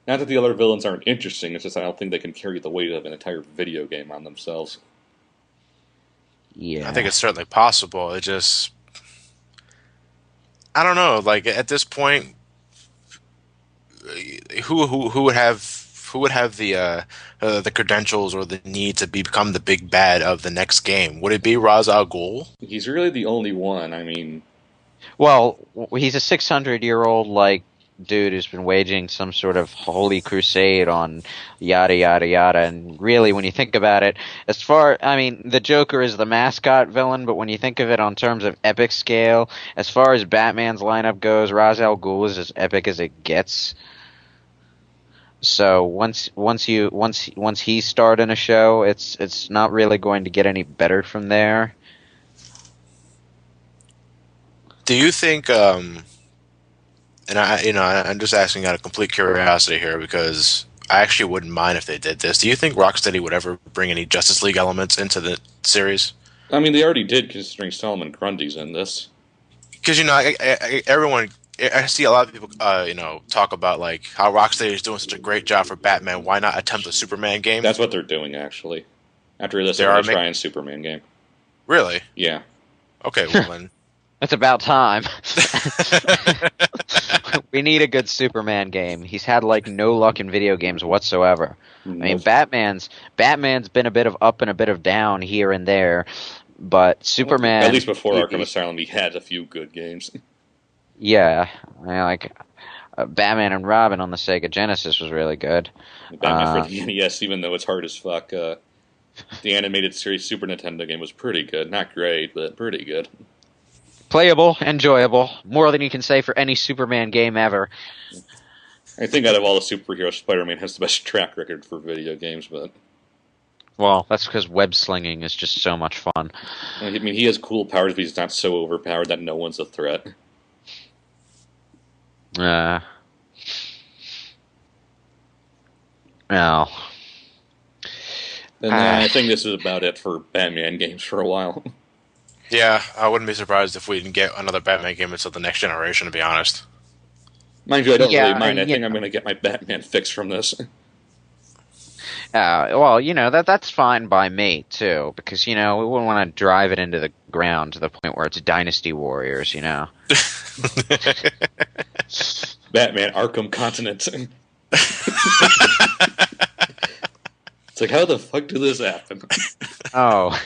Not that the other villains aren't interesting, it's just I don't think they can carry the weight of an entire video game on themselves. Yeah. I think it's certainly possible. It just... I don't know, like, at this point... Who would have the credentials or the need to become the big bad of the next game? Would it be Ra's al Ghul? He's really the only one. I mean, well, he's a 600-year-old dude who's been waging some sort of holy crusade on yada yada yada. And really, when you think about it, the Joker is the mascot villain, but when you think of it on terms of epic scale, as far as Batman's lineup goes, Ra's al Ghul is as epic as it gets. So once he's starting a show, it's not really going to get any better from there. Do you think? And I'm just asking out of complete curiosity here because I actually wouldn't mind if they did this. Do you think Rocksteady would ever bring any Justice League elements into the series? I mean, they already did, considering Solomon Grundy's in this. Because everyone, I see a lot of people, talk about like how Rocksteady is doing such a great job for Batman. Why not attempt a Superman game? That's what they're doing, actually. After this, they're going to try a Superman game. Really? Yeah. Okay, well then. It's about time. We need a good Superman game. He's had like no luck in video games whatsoever. I mean, Batman's been a bit of up and a bit of down here and there, but Superman. At least before Arkham Asylum, he had a few good games. Yeah, I mean, like Batman and Robin on the Sega Genesis was really good. Batman for the NES, even though it's hard as fuck. The animated series Super Nintendo game was pretty good. Not great, but pretty good. Playable, enjoyable, more than you can say for any Superman game ever. I think out of all the superheroes, Spider-Man has the best track record for video games, but... Well, that's because web slinging is just so much fun. I mean, he has cool powers, but he's not so overpowered that no one's a threat. Well. And I think this is about it for Batman games for a while. Yeah, I wouldn't be surprised if we didn't get another Batman game until the next generation, to be honest. Mind you, I don't really mind. I think I'm going to get my Batman fix from this. Well, that's fine by me, too, because, we wouldn't want to drive it into the ground to the point where it's Dynasty Warriors, Batman Arkham Continent. It's like, how the fuck did this happen? Oh,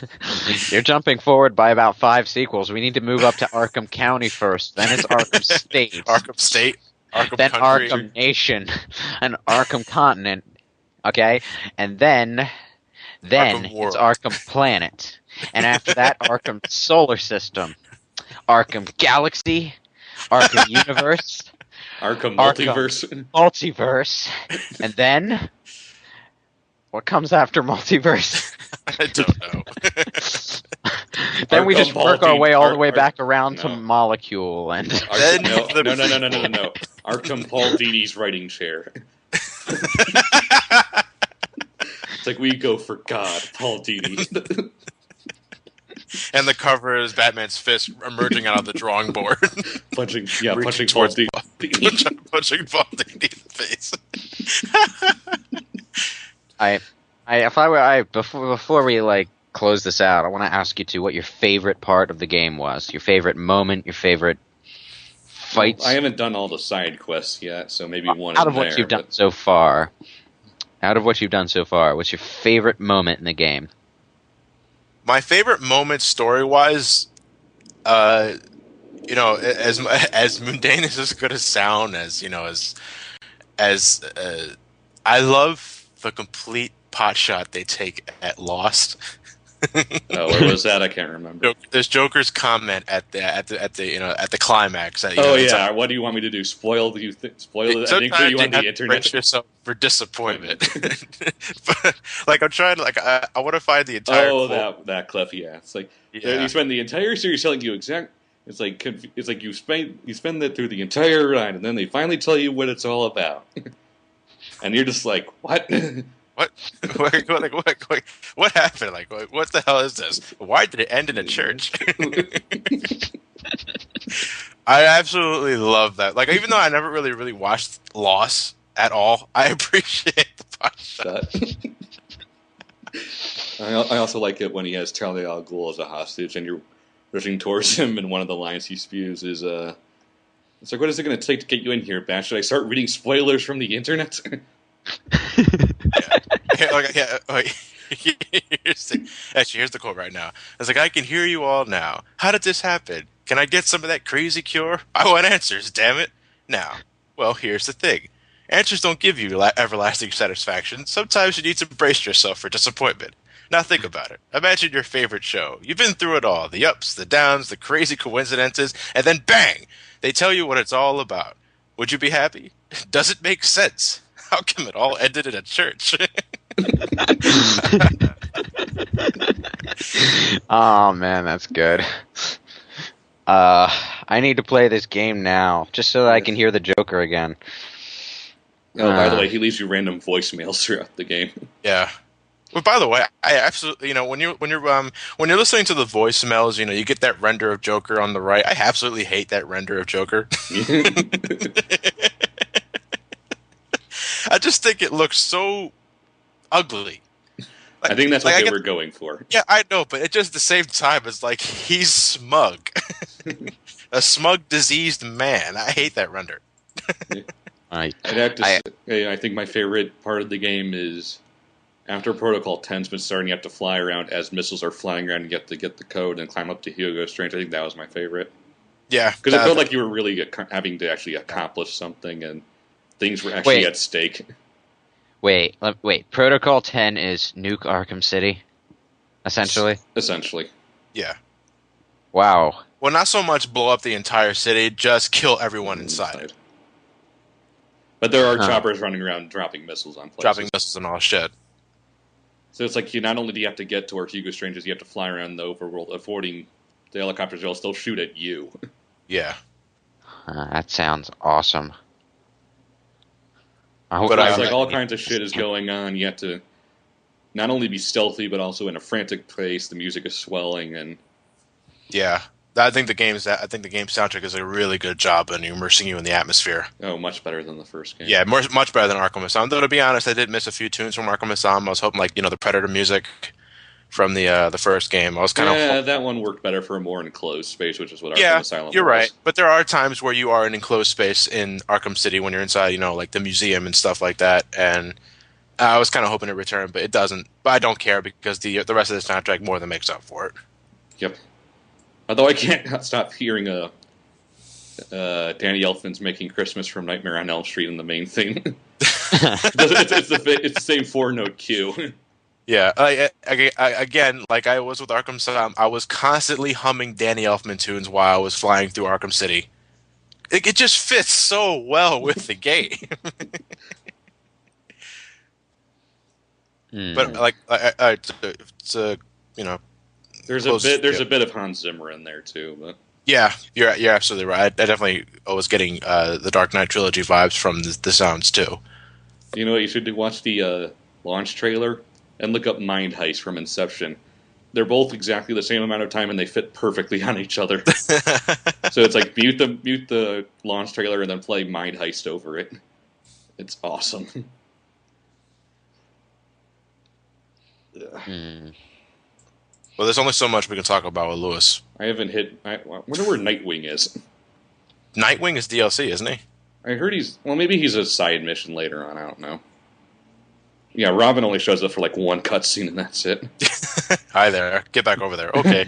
you're jumping forward by about 5 sequels. We need to move up to Arkham County first. Then it's Arkham State. Arkham State. Arkham then Country. Arkham Nation. And Arkham Continent. Okay? And then it's Arkham Planet. And after that, Arkham Solar System. Arkham Galaxy. Arkham Universe. Arkham Multiverse. Multiverse. And then... what comes after Multiverse? I don't know. Then we just work our way all the way back around to Molecule and... No. Arkham Paul Dini's writing chair. It's like, we go for God, Paul Dini. And the cover is Batman's fist emerging out of the drawing board. punching Paul Dini. Punching Paul Dini in the face. Before we close this out, I want to ask you what your favorite part of the game was. Your favorite moment, your favorite fights. Well, I haven't done all the side quests yet, so maybe one out of what you've done so far. Out of what you've done so far, what's your favorite moment in the game? My favorite moment story-wise, as mundane as this could sound, as I love the complete pot shot they take at Lost. Oh, where was that? I can't remember. There's Joker's comment at the climax. What do you want me to do? Spoil the ending for you on the internet? Brace yourself for disappointment. But, I'm trying. I want to find the entire. Oh, that clip. Yeah, it's like you spend the entire series telling you exact. It's like you spend that through the entire ride, and then they finally tell you what it's all about, and you're just like, what? What happened? What the hell is this? Why did it end in a church? I absolutely love that. Even though I never really watched Lost at all, I appreciate the pot shot. I also like it when he has Talia al Ghul as a hostage, and you're rushing towards him, and one of the lines he spews is, it's like, what is it going to take to get you in here, Bat? Should I start reading spoilers from the internet? Here's the quote right now. It's like, I can hear you all now. How did this happen? Can I get some of that crazy cure? I want answers, damn it. Now, well, here's the thing. Answers don't give you everlasting satisfaction. Sometimes you need to brace yourself for disappointment. Now think about it. Imagine your favorite show. You've been through it all. The ups, the downs, the crazy coincidences, and then bang! They tell you what it's all about. Would you be happy? Does it make sense? How come it all ended in a church? Oh man, that's good. I need to play this game now, just so that I can hear the Joker again. Oh, by the way, he leaves you random voicemails throughout the game. Yeah. Well, by the way, I absolutely, when you're listening to the voicemails, you get that render of Joker on the right. I absolutely hate that render of Joker. I just think it looks so ugly. I think that's what they were going for. Yeah, I know, but it just at the same time it's like he's smug. A smug, diseased man. I hate that render. I think my favorite part of the game is after Protocol 10's been starting, you have to fly around as missiles are flying around, and you have to get the code and climb up to Hugo Strange. I think that was my favorite. Yeah. Because it felt like you were really having to actually accomplish something, and things were actually at stake. Wait. Protocol 10 is nuke Arkham City, essentially? Essentially. Yeah. Wow. Well, not so much blow up the entire city, just kill everyone inside. But there are choppers running around dropping missiles on places. Dropping missiles and all shit. So it's like not only do you have to get to where Hugo Strange is, you have to fly around the overworld, avoiding the helicopters. They'll still shoot at you. Yeah. That sounds awesome. But it's like all kinds of shit is going on. You have to not only be stealthy, but also in a frantic pace. The music is swelling, and yeah, I think the game soundtrack is a really good job in immersing you in the atmosphere. Oh, much better than the first game. Yeah, much better than Arkham Asylum. Though to be honest, I did miss a few tunes from Arkham Asylum. I was hoping the Predator music from the first game. I was kind of that one worked better for a more enclosed space, which is what Arkham Asylum was. You're right. But there are times where you are in enclosed space in Arkham City when you're inside, like the museum and stuff like that. And I was kind of hoping it returned, but it doesn't. But I don't care because the rest of the soundtrack more than makes up for it. Yep. Although I can't stop hearing Danny Elfman's Making Christmas from Nightmare on Elm Street in the main thing. it's the same 4-note cue. Yeah, again, like I was with Arkham Asylum, I was constantly humming Danny Elfman tunes while I was flying through Arkham City. It just fits so well with the game. But there's a bit of Hans Zimmer in there too. But yeah, you're absolutely right. I definitely was getting the Dark Knight trilogy vibes from the sounds too. You know what you should do? Watch the launch trailer and look up Mind Heist from Inception. They're both exactly the same amount of time, and they fit perfectly on each other. So it's like mute the launch trailer and then play Mind Heist over it. It's awesome. Well, there's only so much we can talk about with Lewis. I wonder where Nightwing is. Nightwing is DLC, isn't he? I heard maybe he's a side mission later on. I don't know. Yeah, Robin only shows up for like one cutscene and that's it. Hi there. Get back over there. Okay.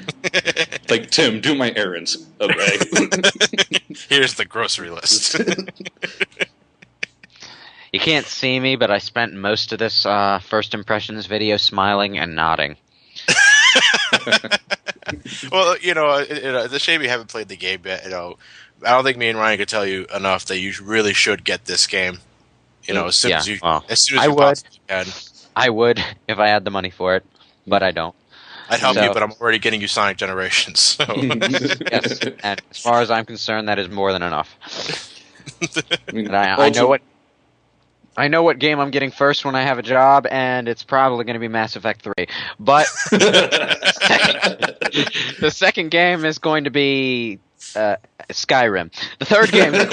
Like, Tim, do my errands. Okay. Here's the grocery list. You can't see me, but I spent most of this first impressions video smiling and nodding. Well, it's a shame you haven't played the game yet. I don't think me and Ryan could tell you enough that you really should get this game. As soon as you possibly can. I would if I had the money for it, but I don't. I'd help you, but I'm already getting you Sonic Generations. So. Yes, and as far as I'm concerned, that is more than enough. I know what game I'm getting first when I have a job, and it's probably going to be Mass Effect 3. But the second game is going to be Skyrim. The third game is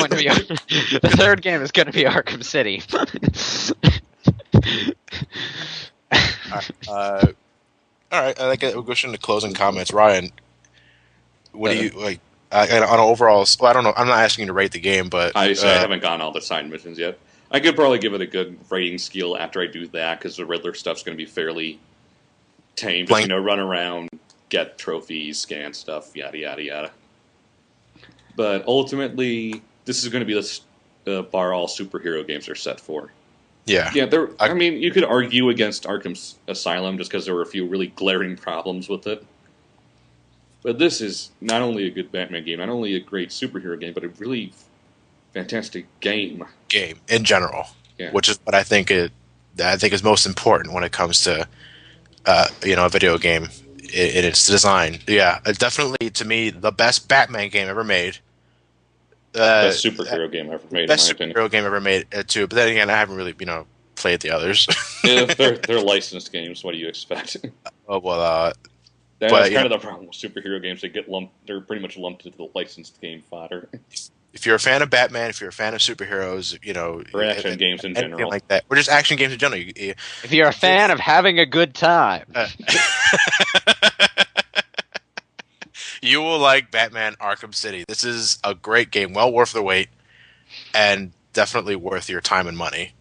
going to be Arkham City. All right. I think we'll go into closing comments. Ryan, what do you like on an overall? Well, I don't know. I'm not asking you to rate the game, but I haven't gone all the side missions yet. I could probably give it a good rating scale after I do that, because the Riddler stuff's going to be fairly tame. Just, run around, get trophies, scan stuff, yada, yada, yada. But ultimately, this is going to be the bar all superhero games are set for. Yeah. Yeah, you could argue against Arkham Asylum just because there were a few really glaring problems with it. But this is not only a good Batman game, not only a great superhero game, but a really fantastic game in general, which is what I think is most important when it comes to a video game in its design. Yeah, definitely to me the best Batman game ever made. Best superhero game ever made, best in my opinion. superhero game ever made too. But then again, I haven't really played the others. Yeah, they're licensed games. What do you expect? Oh well, That's kind of the problem with superhero games. They're pretty much lumped into the licensed game fodder. If you're a fan of Batman, if you're a fan of superheroes, or action games in general, like that, or just action games in general, if you're a fan of having a good time, you will like Batman Arkham City. This is a great game, well worth the wait, and definitely worth your time and money.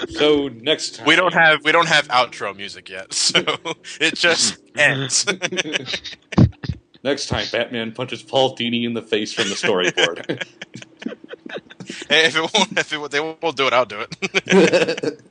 So next time we don't have outro music yet, so it just ends. Next time, Batman punches Paul Dini in the face from the storyboard. Hey, if they won't do it, I'll do it.